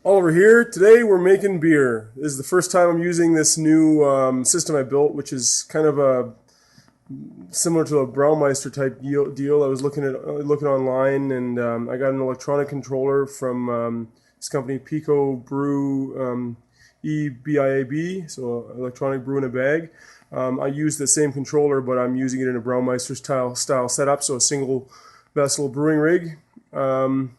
Oliver here. Today we're making beer. This is the first time I'm using this new system I built, which is kind of similar to a Braumeister type deal. I was looking online, and I got an electronic controller from this company, Brew EBIAB, so electronic brew in a bag. I use the same controller, but I'm using it in a Braumeister style setup, so a single vessel brewing rig. So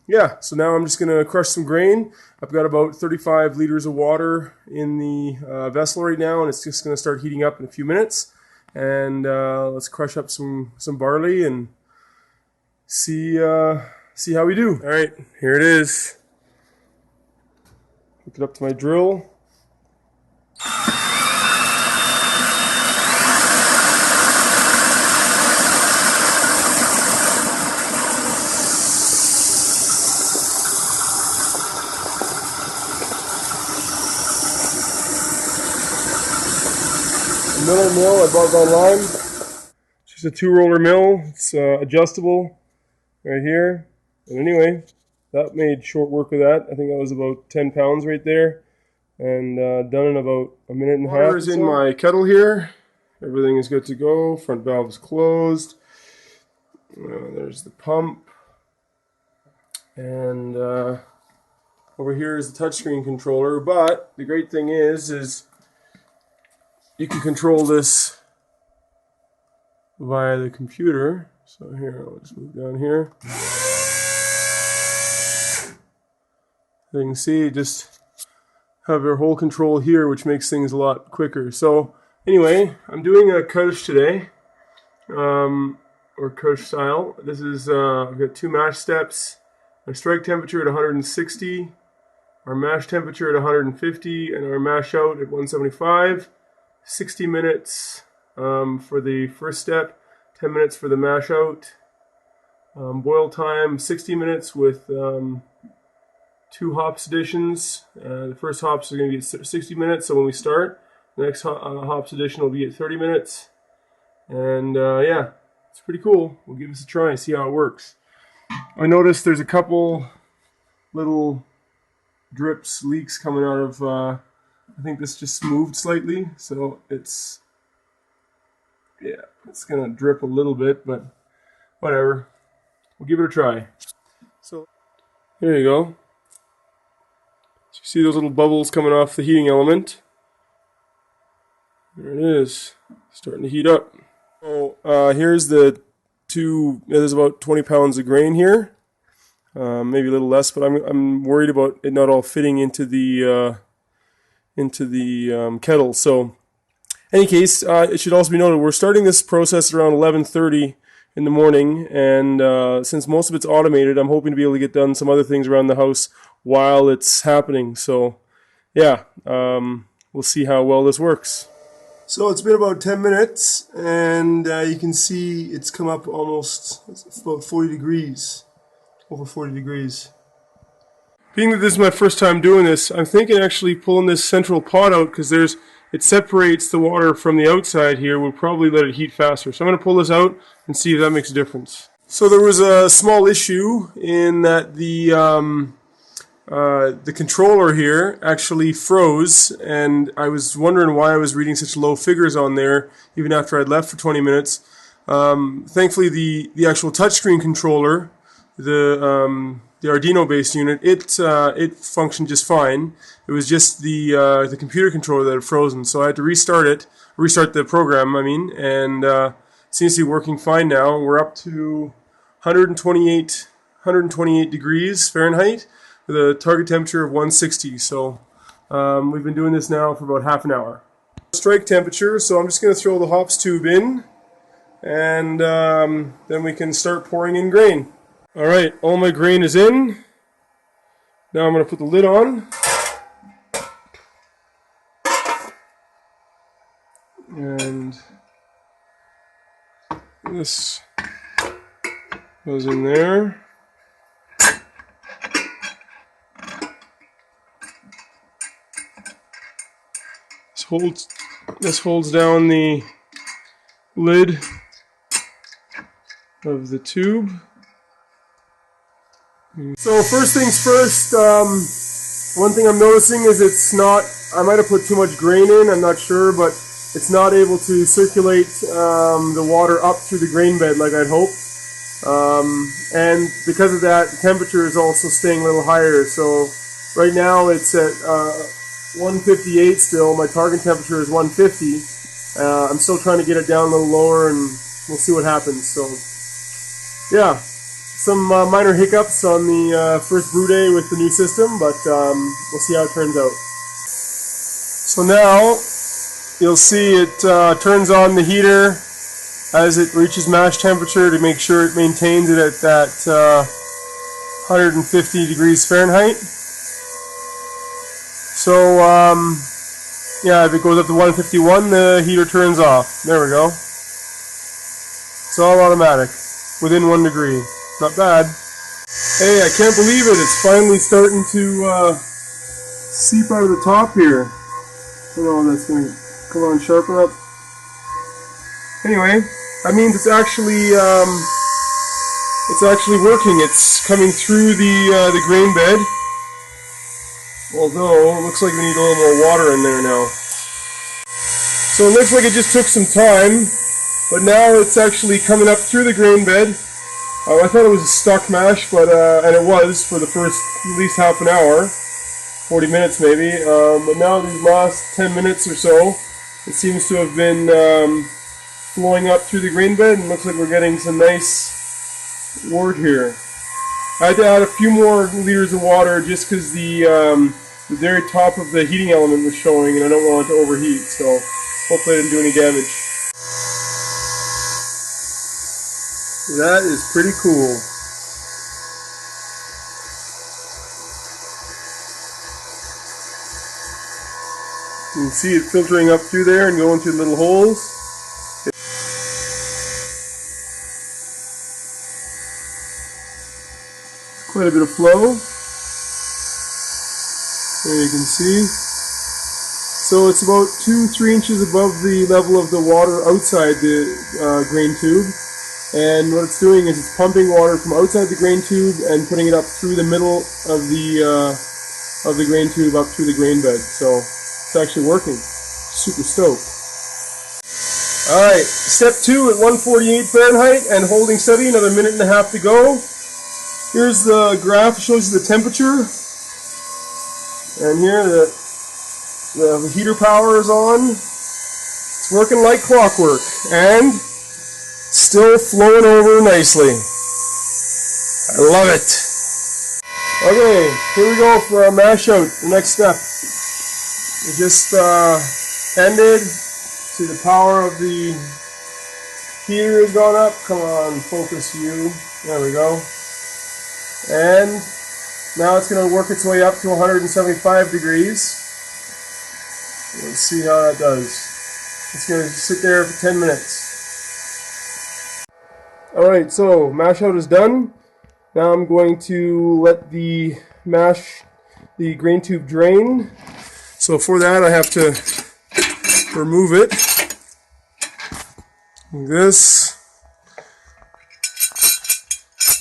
now I'm just going to crush some grain. I've got about 35 liters of water in the vessel right now, and it's just going to start heating up in a few minutes. And let's crush up some barley and see how we do. All right, here it is. Hook it up to my drill. Miller mill I bought online. Just a 2-roller mill. It's adjustable right here. And anyway, that made short work of that. I think that was about 10 pounds right there, and done in about a minute and a half. Water is in my kettle here. Everything is good to go. Front valve is closed. There's the pump, and over here is the touchscreen controller. But the great thing is you can control this via the computer. So here, I'll just move down here. You can see, just have your whole control here, which makes things a lot quicker. So anyway, I'm doing a Koelsch today, or Koelsch style. This is, I've got 2 mash steps, my strike temperature at 160, our mash temperature at 150, and our mash out at 175. 60 minutes for the first step, 10 minutes for the mash out. Boil time, 60 minutes with 2 hops additions. The first hops are going to be at 60 minutes, so when we start, the next hops addition will be at 30 minutes. And yeah, it's pretty cool. We'll give this a try and see how it works. I noticed there's a couple little drips, leaks coming out of I think this just moved slightly, so it's gonna drip a little bit, but whatever. We'll give it a try. So there you go. So you see those little bubbles coming off the heating element. There it is, starting to heat up. So here's the there's about 20 pounds of grain here, maybe a little less, but I'm worried about it not all fitting into the kettle. So any case, it should also be noted we're starting this process around 11:30 in the morning, and since most of it's automated, I'm hoping to be able to get done some other things around the house while it's happening. So yeah, we'll see how well this works. So it's been about 10 minutes, and you can see it's come up almost about 40 degrees, over 40 degrees. Being that this is my first time doing this, I'm thinking actually pulling this central pot out, because it separates the water from the outside here. We'll probably let it heat faster. So I'm going to pull this out and see if that makes a difference. So there was a small issue in that the controller here actually froze, and I was wondering why I was reading such low figures on there even after I'd left for 20 minutes. Thankfully, the actual touchscreen controller, the Arduino-based unit, it functioned just fine. It was just the computer controller that had frozen, so I had to restart the program, and it seems to be working fine now. We're up to 128 degrees Fahrenheit with a target temperature of 160. So we've been doing this now for about half an hour. Strike temperature, so I'm just going to throw the hops tube in, and then we can start pouring in grain. Alright, all my grain is in. Now I'm going to put the lid on. And this goes in there. This holds down the lid of the tube. So first things first, One thing I'm noticing is it's not, I might have put too much grain in, I'm not sure, but it's not able to circulate the water up through the grain bed like I'd hoped. And because of that, the temperature is also staying a little higher. So right now it's at 158 still. My target temperature is 150. I'm still trying to get it down a little lower, and we'll see what happens. So yeah, some minor hiccups on the first brew day with the new system, but we'll see how it turns out. So now you'll see it turns on the heater as it reaches mash temperature to make sure it maintains it at that 150 degrees Fahrenheit. So yeah, if it goes up to 151, the heater turns off. There we go. It's all automatic, within 1 degree. Not bad. Hey, I can't believe it. It's finally starting to seep out of the top here. Hold on, that's going to come on, sharpen up. Anyway, that means it's actually working. It's coming through the grain bed. Although it looks like we need a little more water in there now. So it looks like it just took some time, but now it's actually coming up through the grain bed. I thought it was a stuck mash, but and it was for the first at least half an hour, 40 minutes maybe. But now these last 10 minutes or so, it seems to have been flowing up through the grain bed, and looks like we're getting some nice wort here. I had to add a few more liters of water just because the very top of the heating element was showing, and I don't want it to overheat, so hopefully I didn't do any damage. That is pretty cool. You can see it filtering up through there and going through little holes. Quite a bit of flow. There you can see. So it's about 2-3 inches above the level of the water outside the grain tube. And what it's doing is it's pumping water from outside the grain tube and putting it up through the middle of the grain tube up through the grain bed. So it's actually working. Super stoked. Alright, step 2 at 148 Fahrenheit and holding steady, another minute and a half to go. Here's the graph, shows you the temperature. And here the heater power is on. It's working like clockwork. And still flowing over nicely. I love it. Okay, here we go for our mash out, the next step. It just ended. See, the power of the heater has gone up. Come on, focus you. There we go. And now it's going to work its way up to 175 degrees. Let's see how that does. It's going to sit there for 10 minutes. Alright, so mash out is done. Now I'm going to let the grain tube drain. So for that I have to remove it like this.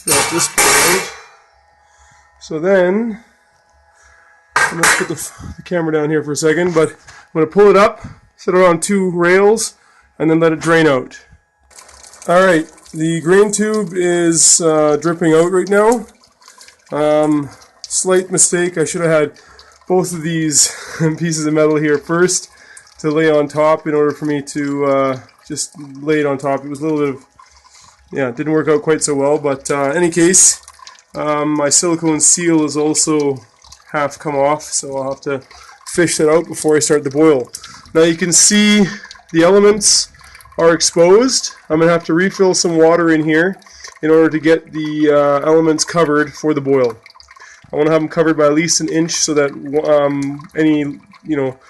Drop this point. So then, I'm going to put the camera down here for a second, but I'm going to pull it up, set it on 2 rails, and then let it drain out. Alright, the grain tube is dripping out right now. Slight mistake, I should have had both of these pieces of metal here first to lay on top in order for me to just lay it on top. It was a little bit of, yeah, it didn't work out quite so well, but in any case, my silicone seal is also half come off, so I'll have to fish that out before I start the boil. Now you can see the elements are exposed. I'm going to have to refill some water in here in order to get the elements covered for the boil. I want to have them covered by at least an inch so that any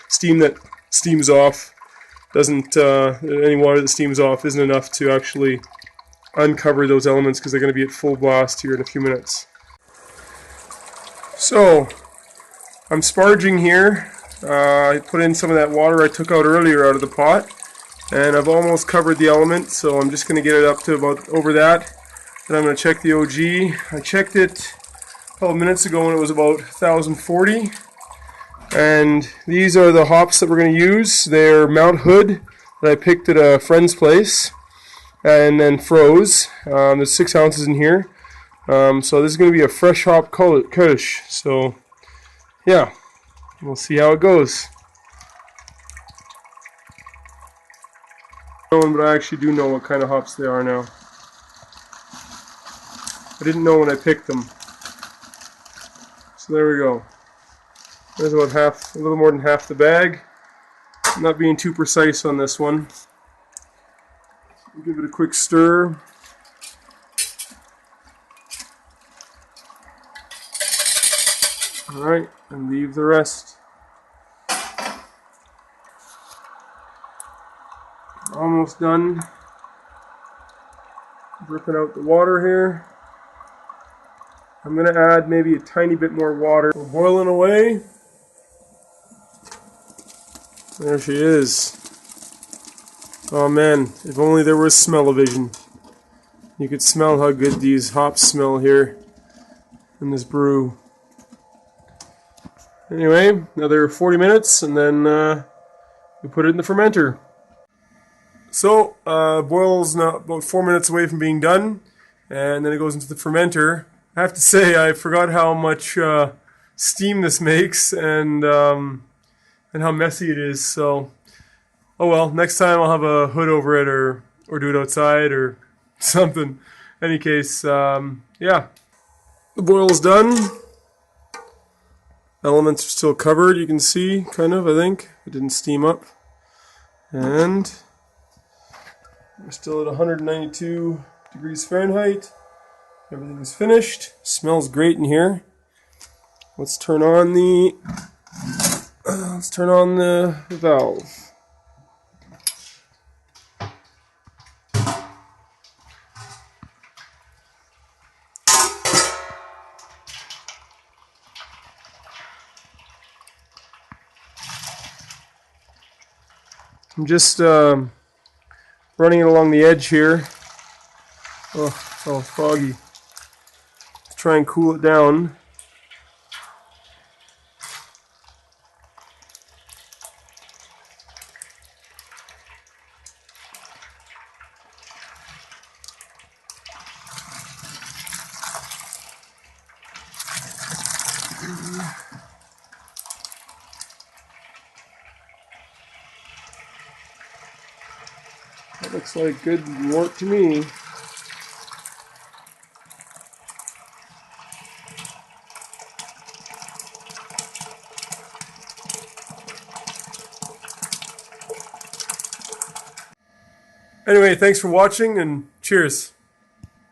steam that steams off doesn't any water that steams off isn't enough to actually uncover those elements, because they're going to be at full blast here in a few minutes. So I'm sparging here. I put in some of that water I took out earlier out of the pot, and I've almost covered the element, so I'm just going to get it up to about over that. Then I'm going to check the OG. I checked it a couple minutes ago and it was about 1040. And these are the hops that we're going to use. They're Mount Hood that I picked at a friend's place and then froze. There's 6 ounces in here. So this is going to be a fresh hop Koelsch. So yeah, we'll see how it goes. But I actually do know what kind of hops they are now. I didn't know when I picked them. So there we go. There's about half, a little more than half the bag. I'm not being too precise on this one. Give it a quick stir. Alright, and leave the rest. Almost done. Dripping out the water here. I'm going to add maybe a tiny bit more water. We're boiling away. There she is. Oh man, if only there was smell-o-vision. You could smell how good these hops smell here in this brew. Anyway, another 40 minutes and then we put it in the fermenter. So, boil's now about 4 minutes away from being done, and then it goes into the fermenter. I have to say, I forgot how much steam this makes and how messy it is. So, oh well, next time I'll have a hood over it or do it outside or something. Any case, yeah, the boil's done. Elements are still covered, you can see, kind of, I think. It didn't steam up. And we're still at 192 degrees Fahrenheit. Everything is finished. Smells great in here. Let's turn on the valve. I'm just running it along the edge here. Oh, it's all foggy. Let's try and cool it down. That looks like good wort to me. Anyway, thanks for watching and cheers.